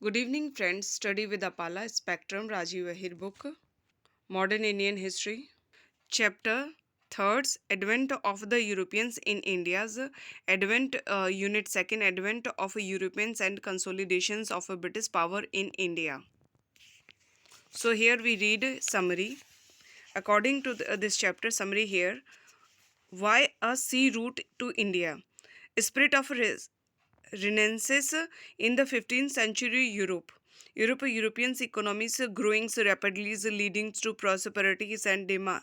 Good evening, friends. Study with Apala, Spectrum, Rajiv Ahir book, Modern Indian History. Chapter Thirds Advent of the Europeans in India's Advent, Unit 2nd Advent of Europeans and Consolidations of British Power in India. So, here we read summary. According to this chapter, summary here. Why a sea route to India? Spirit of Renaissance in the 15th century Europe. Europeans' economies growing rapidly, leading to prosperities and demand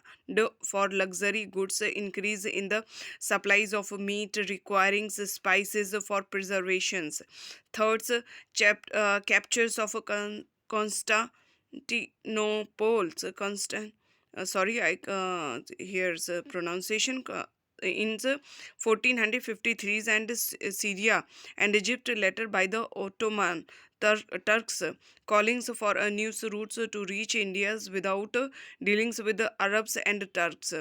for luxury goods, increase in the supplies of meat, requiring spices for preservations. Third, captures of Constantinople. Sorry, here's pronunciation. In the 1453 and Syria and Egypt, later by the Ottoman Turks, callings for a new routes to reach India without dealings with the Arabs and Turks.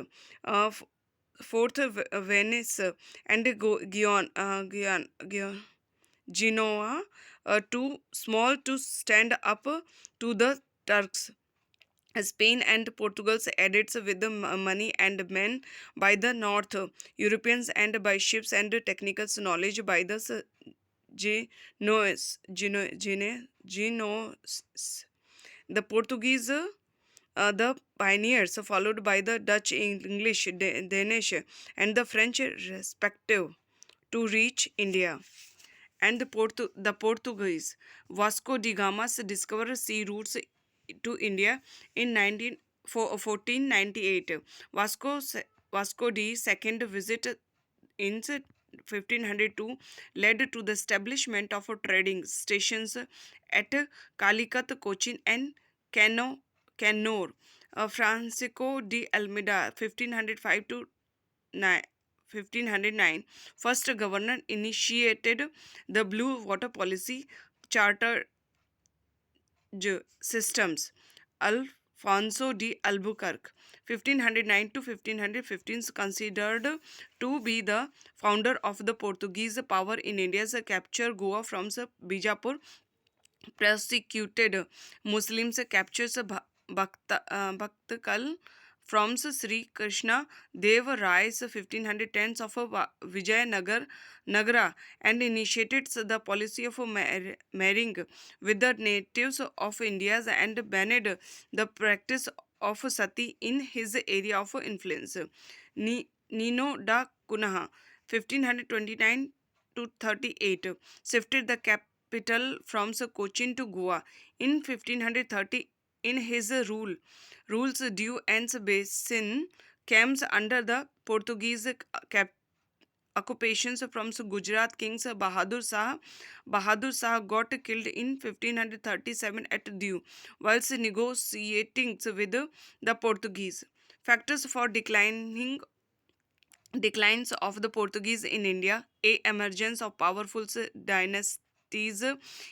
Fourth, Venice and Genoa, too small to stand up to the Turks. Spain and Portugal added with the money and men by the North Europeans and by ships and technical knowledge by the Genoese. The Portuguese, the pioneers, followed by the Dutch, English, Danish, and the French, respective, to reach India. And the Portuguese, Vasco da Gama discovered sea routes to India in 1498. Vasco de second visit in 1502 led to the establishment of trading stations at Calicut, Cochin, and Kannur. Francisco de Almeida, 1505 to 1509, first governor, initiated the Blue Water Policy Charter systems. Alfonso de Albuquerque, 1509 to 1515, is considered to be the founder of the Portuguese power in India's capture Goa from Bijapur, persecuted Muslims, captures Bhaktakal from Sri Krishna Dev Rai's 1510s of Vijayanagar Nagara, and initiated the policy of marrying with the natives of India and banned the practice of sati in his area of influence. Nino da Cunha, 1529 to 38, shifted the capital from Cochin to Goa in 1530. In his rules due and basin comes under the Portuguese occupations from Gujarat kings Bahadur Shah. Bahadur Shah got killed in 1537 at Diu whilst negotiating with the Portuguese. Factors for declines of the Portuguese in India: emergence of powerful dynasties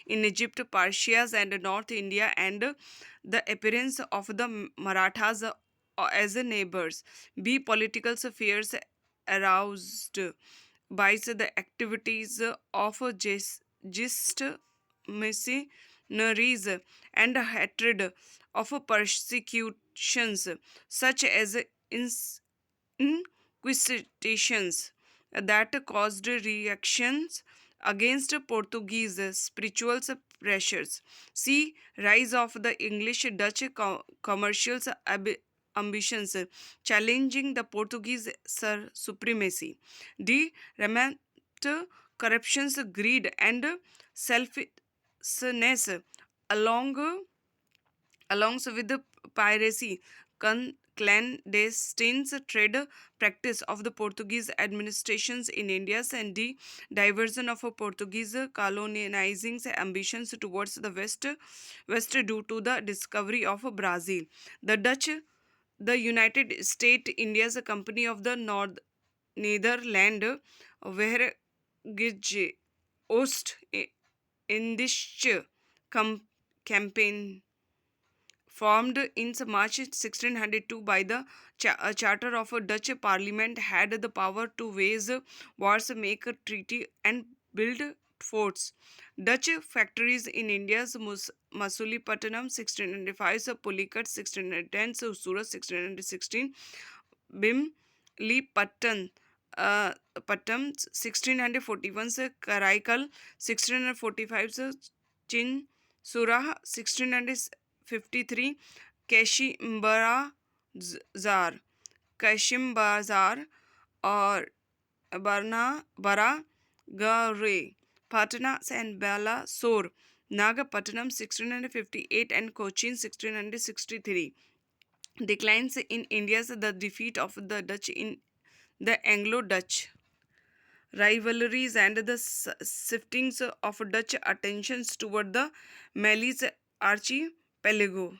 in Egypt, Persia, and North India, and the appearance of the Marathas as neighbors. B. Political fears aroused by the activities of gist missionaries and hatred of persecutions such as inquisitions that caused reactions against Portuguese spiritual pressures. See, rise of the English Dutch commercial ambitions challenging the Portuguese supremacy. D. Rampant corruptions, greed, and selfishness along with the piracy, clandestine trade practice of the Portuguese administrations in India, and the diversion of Portuguese colonizing ambitions towards the west due to the discovery of Brazil. The Dutch, the United States India's Company of the Netherlands, where Oost Indische campaign formed in March 1602 by the charter of a Dutch parliament, had the power to wage wars, make a treaty, and build forts. Dutch factories in India's Masulipatanam 1695, Pulikat 1610, Surat 1616, Bimlipattan Pattam 1641, Karaikal 1645, Chinsura 1653, Kashimbarazar Kashim और Baragare, Patna and Balasore, Nagapattinam 1658 and Cochin 1663. Declines in India's the defeat of the Dutch in the Anglo-Dutch rivalries and the shiftings of Dutch attentions toward the Malay archipelago.